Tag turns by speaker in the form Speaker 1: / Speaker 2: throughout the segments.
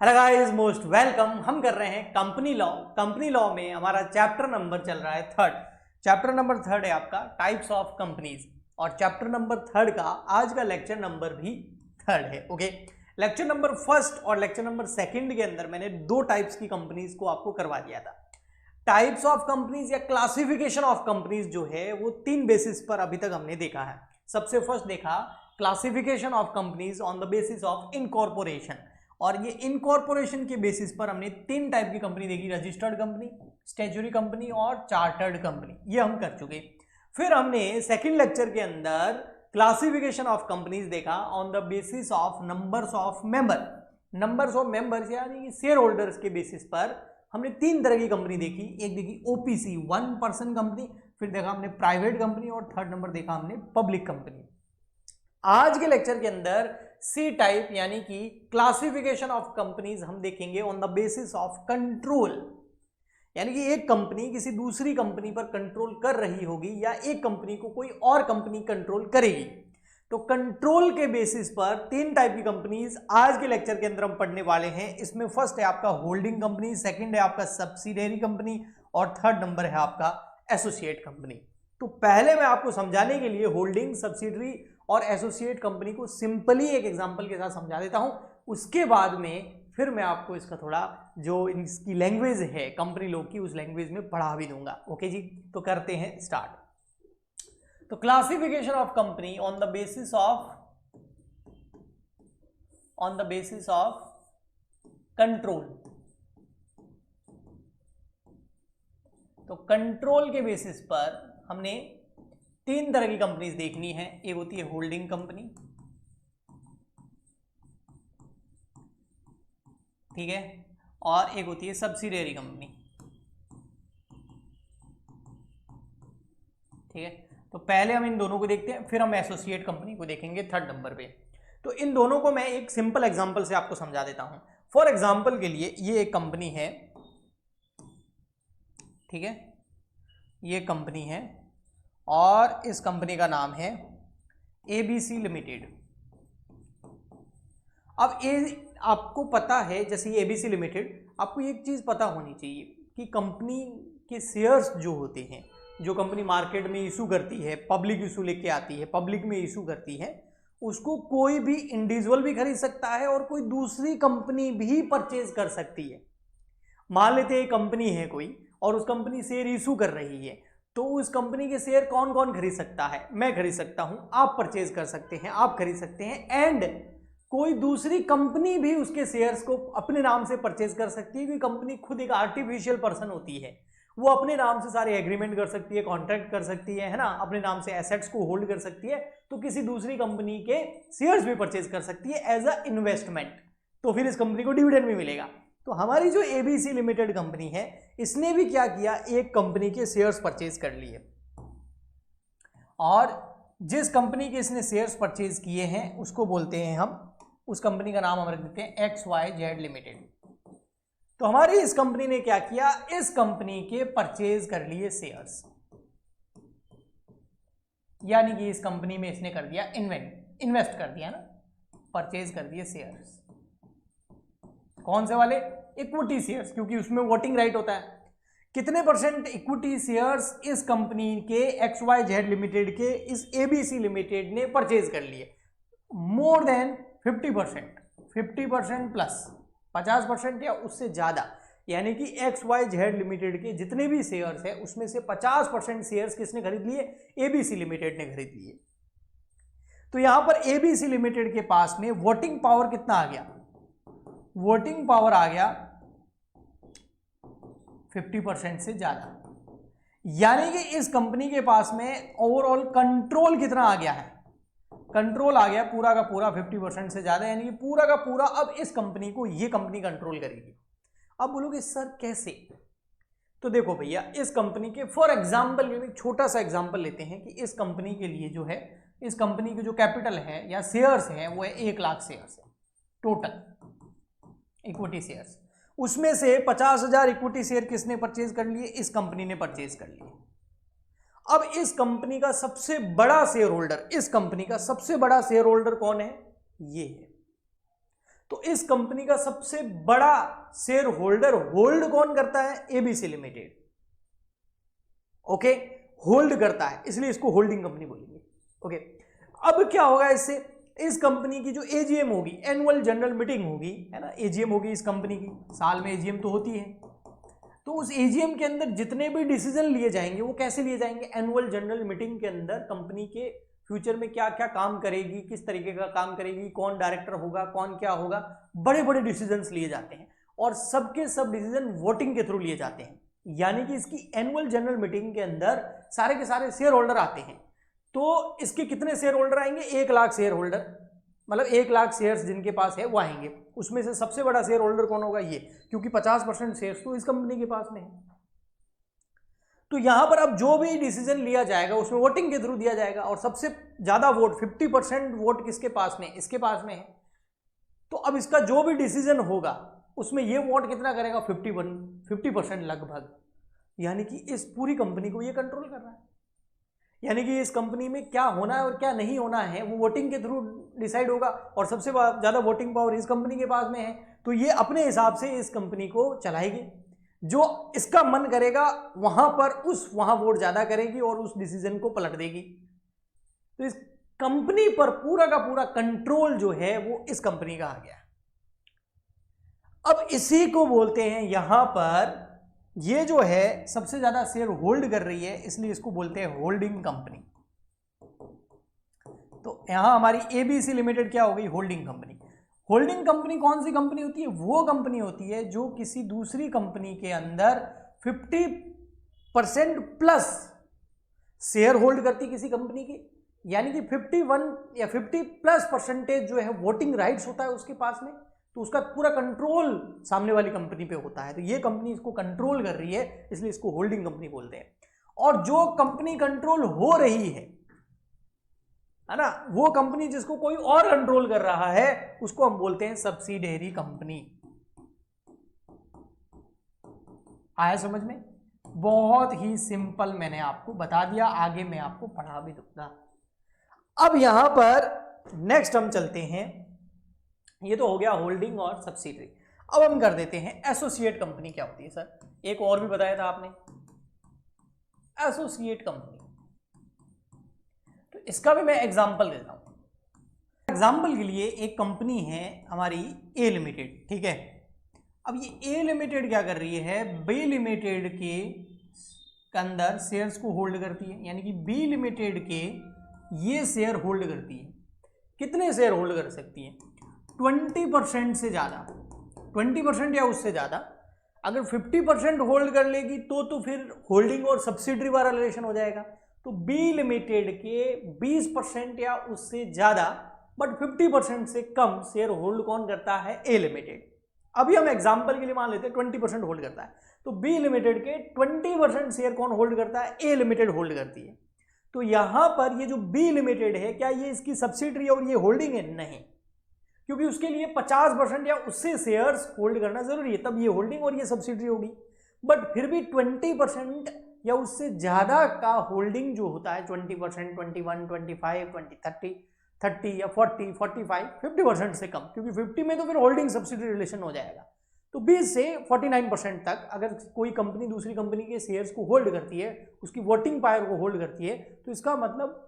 Speaker 1: Hello guys, most welcome. हम कर रहे हैं कंपनी लॉ में हमारा चैप्टर नंबर चल रहा है थर्ड। चैप्टर नंबर थर्ड है आपका टाइप्स ऑफ कंपनीज, और चैप्टर नंबर थर्ड का आज का लेक्चर नंबर भी थर्ड है। ओके, लेक्चर नंबर फर्स्ट और लेक्चर नंबर सेकंड के अंदर मैंने दो टाइप्स की कंपनीज को आपको करवा दिया था। टाइप्स ऑफ कंपनीज या क्लासिफिकेशन ऑफ कंपनीज जो है वो तीन बेसिस पर अभी तक हमने देखा है। सबसे फर्स्ट देखा classification of companies on the basis of incorporation, और ये इनकॉर्पोरेशन के बेसिस पर हमने तीन टाइप की कंपनी देखी, रजिस्टर्ड कंपनी, स्टैट्यूटरी कंपनी और चार्टर्ड कंपनी। ये हम कर चुके। फिर हमने सेकंड लेक्चर के अंदर क्लासिफिकेशन ऑफ कंपनीज देखा on the basis of numbers of members यानी शेयर होल्डर्स के बेसिस पर हमने तीन तरह की कंपनी देखी। एक देखी ओपीसी, वन पर्सन कंपनी, फिर देखा हमने प्राइवेट कंपनी, और थर्ड नंबर देखा हमने पब्लिक कंपनी। आज के लेक्चर के अंदर सी टाइप यानी कि क्लासिफिकेशन ऑफ कंपनीज हम देखेंगे on the basis of control, यानी कि एक कंपनी किसी दूसरी कंपनी पर कंट्रोल कर रही होगी या एक कंपनी को कोई और कंपनी कंट्रोल करेगी। तो कंट्रोल के बेसिस पर तीन टाइप की कंपनीज आज के लेक्चर के अंदर हम पढ़ने वाले हैं। इसमें फर्स्ट है आपका होल्डिंग कंपनी, सेकंड है आपका सब्सिडियरी कंपनी, और थर्ड नंबर है आपका एसोसिएट कंपनी। तो पहले मैं आपको समझाने के लिए होल्डिंग, सब्सिडरी और एसोसिएट कंपनी को सिंपली एक एग्जांपल के साथ समझा देता हूं। उसके बाद में फिर मैं आपको इसका थोड़ा जो इसकी लैंग्वेज है कंपनी लॉ की, उस लैंग्वेज में पढ़ा भी दूंगा। ओके जी, तो करते हैं स्टार्ट। तो classification of company on the basis of control. तो कंट्रोल के बेसिस पर हमने तीन तरह की कंपनीज देखनी है। एक होती है होल्डिंग कंपनी, ठीक है, और एक होती है सब्सिडियरी कंपनी, ठीक है। तो पहले हम इन दोनों को देखते हैं, फिर हम एसोसिएट कंपनी को देखेंगे थर्ड नंबर पे। तो इन दोनों को मैं एक सिंपल एग्जांपल से आपको समझा देता हूं। फॉर एग्जांपल के लिए ये एक कंपनी है, ठीक है, ये कंपनी है और इस कंपनी का नाम है एबीसी लिमिटेड। अब आपको पता है, जैसे ये एबीसी लिमिटेड, आपको एक चीज पता होनी चाहिए कि कंपनी के शेयर्स जो होते हैं, जो कंपनी मार्केट में इशू करती है, पब्लिक इशू लेके आती है, पब्लिक में इशू करती है, उसको कोई भी इंडिविजुअल भी खरीद सकता है और कोई दूसरी कंपनी भी परचेज कर सकती है। मान लेते हैं कंपनी है कोई और उस कंपनी शेयर इशू कर रही है, तो उस कंपनी के शेयर कौन कौन खरीद सकता है? मैं खरीद सकता हूं, आप परचेज कर सकते हैं, आप खरीद सकते हैं, एंड कोई दूसरी कंपनी भी उसके शेयर्स को अपने नाम से परचेज कर सकती है। क्योंकि कंपनी खुद एक आर्टिफिशियल पर्सन होती है, वो अपने नाम से सारे एग्रीमेंट कर सकती है, कॉन्ट्रैक्ट कर सकती है ना, अपने नाम से एसेट्स को होल्ड कर सकती है, तो किसी दूसरी कंपनी के शेयर्स भी परचेज कर सकती है एज अ इन्वेस्टमेंट। तो फिर इस कंपनी को डिविडेंड भी मिलेगा। तो हमारी जो एबीसी लिमिटेड कंपनी है, इसने भी क्या किया, एक कंपनी के शेयर्स परचेज कर लिए, और जिस कंपनी के इसने शेयर्स परचेज किए हैं उसको बोलते हैं हम, उस कंपनी का नाम हम रख देते हैं XYZ लिमिटेड। तो हमारी इस कंपनी ने क्या किया, इस कंपनी के परचेज कर लिए शेयर्स, यानी कि इस कंपनी में इसने कर दिया इन्वेस्ट कर दिया ना, परचेज कर दिए शेयर्स। कौन से वाले? इक्विटी शेयर्स, क्योंकि उसमें वोटिंग राइट होता है। कितने परसेंट इक्विटी शेयर्स इस कंपनी के XYZ लिमिटेड के इस एबीसी लिमिटेड ने परचेज कर लिए? मोर देन 50%, 50% प्लस 50% या उससे ज्यादा, यानी कि XYZ लिमिटेड के जितने भी शेयर्स है उसमें से 50% शेयर्स किसने खरीद लिए? एबीसी लिमिटेड ने खरीद लिए। तो यहां पर एबीसी लिमिटेड के पास में वोटिंग पावर कितना आ गया? वोटिंग पावर आ गया 50% से ज्यादा, यानी कि इस कंपनी के पास में ओवरऑल कंट्रोल कितना आ गया है? कंट्रोल आ गया पूरा का पूरा 50% से ज्यादा, यानी कि पूरा का पूरा अब इस कंपनी को ये कंपनी कंट्रोल करेगी। अब बोलोगे सर कैसे? तो देखो भैया, इस कंपनी के फॉर एग्जांपल छोटा सा एग्जांपल लेते हैं कि इस कंपनी के लिए जो है, इस कंपनी के जो कैपिटल है या शेयर्स है वो है 1 लाख शेयर्स है टोटल इक्विटी शेयर्स। उसमें से 50,000 इक्विटी शेयर किसने परचेज कर लिए? इस कंपनी ने परचेज कर लिए। अब इस कंपनी का सबसे बड़ा शेयर होल्डर, इस कंपनी का सबसे बड़ा शेयर होल्डर कौन है? ये है। तो इस कंपनी का सबसे बड़ा शेयर होल्डर होल्ड कौन करता है? ABC limited. ओके, होल्ड करता है, इसलिए इसको होल्डिंग कंपनी बोलेंगे। ओके, अब क्या होगा इससे? इस कंपनी की जो एजीएम होगी, एनुअल जनरल मीटिंग होगी, है ना, एजीएम होगी इस कंपनी की, साल में एजीएम तो होती है, तो उस एजीएम के अंदर जितने भी डिसीजन लिए जाएंगे वो कैसे लिए जाएंगे? एनुअल जनरल मीटिंग के अंदर कंपनी के फ्यूचर में क्या क्या काम करेगी, किस तरीके का काम करेगी, कौन डायरेक्टर होगा, कौन क्या होगा, बड़े बड़े डिसीजंस लिए जाते हैं और सबके सब डिसीजन वोटिंग के थ्रू लिए जाते हैं। यानी कि इसकी एनुअल जनरल मीटिंग के अंदर सारे के सारे शेयर होल्डर आते हैं। तो इसके कितने शेयर होल्डर आएंगे? 1 लाख शेयर होल्डर, मतलब 1 लाख शेयर्स जिनके पास है वो आएंगे। उसमें से सबसे बड़ा शेयर होल्डर कौन होगा? ये, क्योंकि 50% शेयर्स तो इस कंपनी के पास में है। तो यहां पर अब जो भी डिसीजन लिया जाएगा उसमें वोटिंग के थ्रू दिया जाएगा और सबसे ज्यादा वोट 50% वोट किसके पास में? इसके पास में है। तो अब इसका जो भी डिसीजन होगा उसमें ये वोट कितना करेगा? 50% लगभग। यानी कि इस पूरी कंपनी को ये कंट्रोल कर रहा है। यानी कि इस कंपनी में क्या होना है और क्या नहीं होना है वो वोटिंग के थ्रू डिसाइड होगा और सबसे ज्यादा वोटिंग पावर इस कंपनी के पास में है। तो ये अपने हिसाब से इस कंपनी को चलाएगी, जो इसका मन करेगा वहां पर वहां वोट ज्यादा करेगी और उस डिसीजन को पलट देगी। तो इस कंपनी पर पूरा का पूरा कंट्रोल जो है वो इस कंपनी का आ गया। अब इसी को बोलते हैं यहां पर, ये जो है सबसे ज्यादा शेयर होल्ड कर रही है, इसलिए इसको बोलते हैं होल्डिंग कंपनी। तो यहां हमारी एबीसी लिमिटेड क्या हो गई? Holding company. होल्डिंग कंपनी कौन सी कंपनी होती है? वो कंपनी होती है जो किसी दूसरी कंपनी के अंदर 50% प्लस शेयर होल्ड करती किसी कंपनी की, यानी कि 51 या 50+% जो है वोटिंग राइट्स होता है उसके पास में, तो उसका पूरा कंट्रोल सामने वाली कंपनी पे होता है। तो ये कंपनी इसको कंट्रोल कर रही है, इसलिए इसको होल्डिंग कंपनी बोलते हैं। और जो कंपनी कंट्रोल हो रही है ना, वो कंपनी जिसको कोई और कंट्रोल कर रहा है उसको हम बोलते हैं सब्सिडियरी कंपनी। आया समझ में? बहुत ही सिंपल मैंने आपको बता दिया, आगे मैं आपको पढ़ा भी दूंगा। अब यहां पर नेक्स्ट हम चलते हैं, ये तो हो गया होल्डिंग और सब्सिडियरी। अब हम कर देते हैं एसोसिएट कंपनी क्या होती है सर? एक और भी बताया था आपने, एसोसिएट कंपनी। तो इसका भी मैं एग्जांपल देता हूं। एग्जांपल के लिए एक कंपनी है हमारी ए लिमिटेड, ठीक है। अब ये ए लिमिटेड क्या कर रही है? बी लिमिटेड के अंदर शेयर्स को होल्ड करती है, यानी कि बी लिमिटेड के ये शेयर होल्ड करती है। कितने शेयर होल्ड कर सकती है? 20% से ज्यादा, 20% या उससे ज्यादा। अगर 50% होल्ड कर लेगी तो फिर होल्डिंग और सब्सिडरी वाला रिलेशन हो जाएगा। तो बी लिमिटेड के 20% या उससे ज्यादा बट 50% से कम शेयर होल्ड कौन करता है? ए लिमिटेड। अभी हम एग्जांपल के लिए मान लेते हैं 20% होल्ड करता है, तो बी लिमिटेड के 20% शेयर कौन होल्ड करता है? ए लिमिटेड होल्ड करती है। तो यहां पर ये जो बी लिमिटेड है, क्या ये इसकी सब्सिडरी और ये होल्डिंग है? नहीं, क्योंकि उसके लिए 50% या उससे शेयर्स होल्ड करना जरूरी है, तब ये होल्डिंग और ये सब्सिडरी होगी। बट फिर भी 20% या उससे ज्यादा का होल्डिंग जो होता है, 20%, 21, 25, 20, 30 या 40, 45, 50% से कम, क्योंकि 50 में तो फिर होल्डिंग सब्सिडरी रिलेशन हो जाएगा। तो 20 से 49% तक अगर कोई कंपनी दूसरी कंपनी के शेयर्स को होल्ड करती है, उसकी वोटिंग पावर को होल्ड करती है, तो इसका मतलब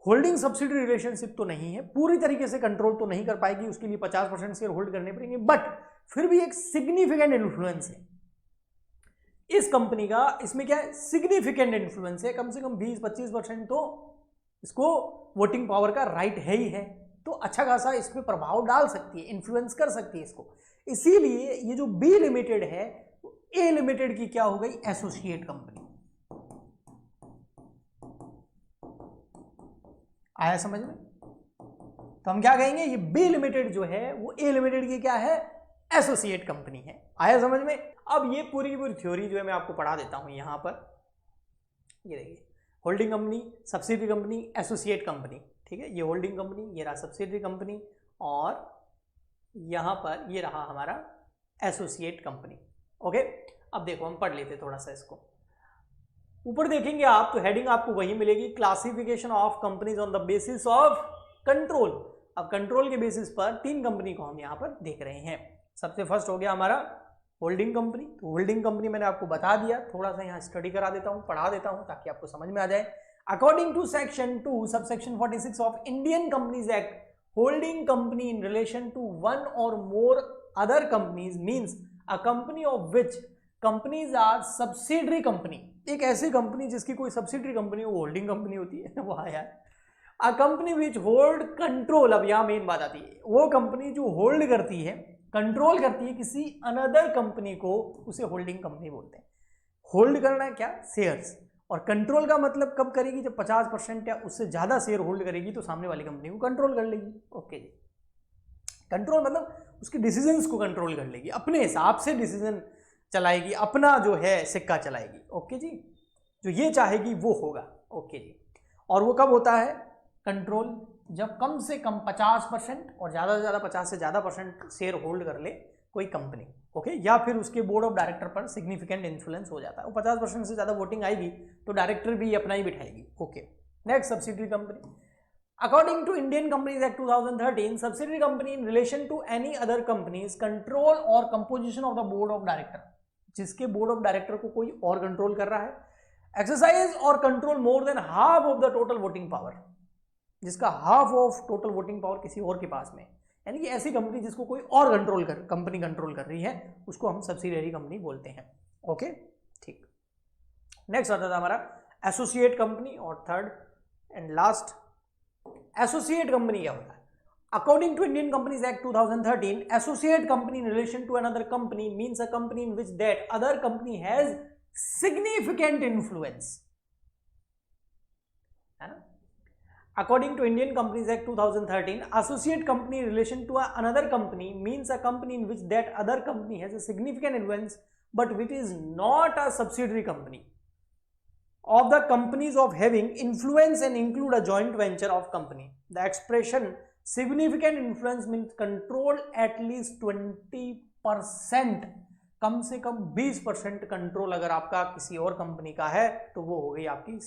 Speaker 1: होल्डिंग सब्सिडरी रिलेशनशिप तो नहीं है, पूरी तरीके से कंट्रोल तो नहीं कर पाएगी, उसके लिए 50% शेयर होल्ड करने पड़ेंगे, बट फिर भी एक सिग्निफिकेंट इन्फ्लुएंस है इस कंपनी का। इसमें क्या है? सिग्निफिकेंट इन्फ्लुएंस है, कम से कम 20-25% तो इसको वोटिंग पावर का राइट है ही है, तो अच्छा खासा इस पर प्रभाव डाल सकती है, इन्फ्लुएंस कर सकती है इसको। इसीलिए ये जो बी लिमिटेड है, ए लिमिटेड की क्या हो गई? Associate company. आया समझ में? तो हम क्या कहेंगे? ये बी लिमिटेड जो है वो ए लिमिटेड की क्या है? एसोसिएट कंपनी है। आया समझ में? अब ये पूरी की पूरी थ्योरी जो है मैं आपको पढ़ा देता हूं यहां पर। ये देखिए, holding company, subsidiary company, associate company, ठीक है। ये होल्डिंग कंपनी, ये रहा सब्सिडरी कंपनी, और यहां पर ये रहा हमारा एसोसिएट कंपनी। ओके, अब देखो हम पढ़ लेते थोड़ा सा इसको। ऊपर देखेंगे आप तो हेडिंग आपको वही मिलेगी, classification of companies on the basis of control. अब कंट्रोल के बेसिस पर 3 कंपनी को हम यहाँ पर देख रहे हैं। सबसे फर्स्ट हो गया हमारा होल्डिंग कंपनी। तो होल्डिंग कंपनी मैंने आपको बता दिया, थोड़ा सा यहाँ स्टडी करा देता हूँ, पढ़ा देता हूँ ताकि आपको समझ में आ जाए। According to section 2 subsection 46 of Indian companies act, holding company in relation to one और more other companies means a company of which companies are subsidiary company. एक ऐसी कंपनी जिसकी कोई सब्सिडरी कंपनी वो होल्डिंग कंपनी होती है। वाह यार। A company which hold control, अब यहाँ मेन बात आती है, वो कंपनी जो होल्ड करती है, कंट्रोल करती है किसी अनदर कंपनी को, उसे होल्डिंग कंपनी बोलते हैं। होल्ड करना है क्या? शेयर्स। और कंट्रोल का मतलब कब करेगी? जब 50% या उससे ज्यादा शेयर होल्ड करेगी तो सामने वाली कंपनी को कंट्रोल कर लेगी। ओके जी। कंट्रोल मतलब उसके डिसीजंस को कंट्रोल कर लेगी, अपने हिसाब से डिसीजन चलाएगी, अपना जो है सिक्का चलाएगी। ओके जी, जो ये चाहेगी वो होगा। ओके जी। और वो कब होता है कंट्रोल? जब कम से कम 50% और ज़्यादा से ज़्यादा 50 से ज़्यादा % शेयर होल्ड कर ले कोई कंपनी। ओके, या फिर उसके बोर्ड ऑफ डायरेक्टर पर सिग्निफिकेंट इन्फ्लुएंस हो जाता है। वो 50% से ज़्यादा वोटिंग आएगी तो डायरेक्टर भी अपना ही बिठाएगी। Okay, next subsidiary company. According to Indian companies act 2013, subsidiary company in relation to any other companies control और composition of the board of director, जिसके बोर्ड ऑफ डायरेक्टर को कोई और कंट्रोल कर रहा है, एक्सरसाइज और control more than half of the total voting power, जिसका half of total voting power किसी और के पास में, यानी कि ऐसी कंपनी जिसको कोई और कंपनी कंट्रोल कर रही है, उसको हम सब्सिडियरी कंपनी बोलते हैं। ओके, ठीक। नेक्स्ट आता था हमारा एसोसिएट कंपनी, और third and last associate company क्या होता है? According to Indian companies act 2013, associate company in relation to another company means a company in which that other company has significant influence, है ना? According to Indian Companies Act 2013, associate company in relation to another company means a company in which that other company has a significant influence, but which is not a subsidiary company of the companies of having influence and include a joint venture of company. The expression significant influence means control at least 20%, कम से कम 20% control अगर आपका किसी और company का है तो वो हो गई आपकी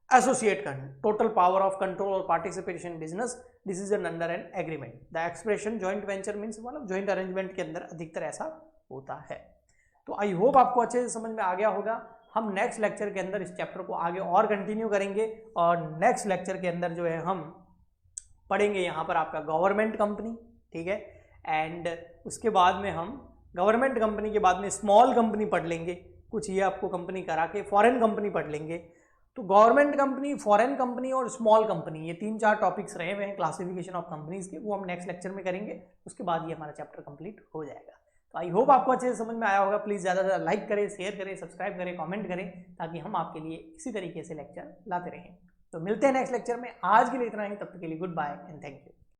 Speaker 1: associate company. Total power of control और participation business decision under an agreement. The expression joint venture means मतलब जॉइंट अरेंजमेंट के अंदर अधिकतर ऐसा होता है। तो आई होप आपको अच्छे से समझ में आ गया होगा। हम नेक्स्ट लेक्चर के अंदर इस चैप्टर को आगे और कंटिन्यू करेंगे, और नेक्स्ट लेक्चर के अंदर जो है हम पढ़ेंगे यहाँ पर आपका गवर्नमेंट कंपनी, ठीक है, एंड उसके बाद में हम गवर्नमेंट कंपनी के बाद में स्मॉल कंपनी पढ़ लेंगे, कुछ ये आपको कंपनी करा के फॉरेन कंपनी पढ़ लेंगे। तो गवर्नमेंट कंपनी, फॉरेन कंपनी और स्मॉल कंपनी, ये 3-4 टॉपिक्स रहे हुए हैं क्लासिफिकेशन ऑफ कंपनीज के, वो हम नेक्स्ट लेक्चर में करेंगे। उसके बाद ये हमारा चैप्टर कंप्लीट हो जाएगा। तो आई होप आपको अच्छे से समझ में आया होगा। प्लीज़ ज़्यादा से ज़्यादा लाइक करें, शेयर करें, सब्सक्राइब करें, कमेंट करें, ताकि हम आपके लिए इसी तरीके से लेक्चर लाते रहें। तो मिलते हैं नेक्स्ट लेक्चर में। आज के लिए इतना ही, तब तक के लिए good bye and thank you.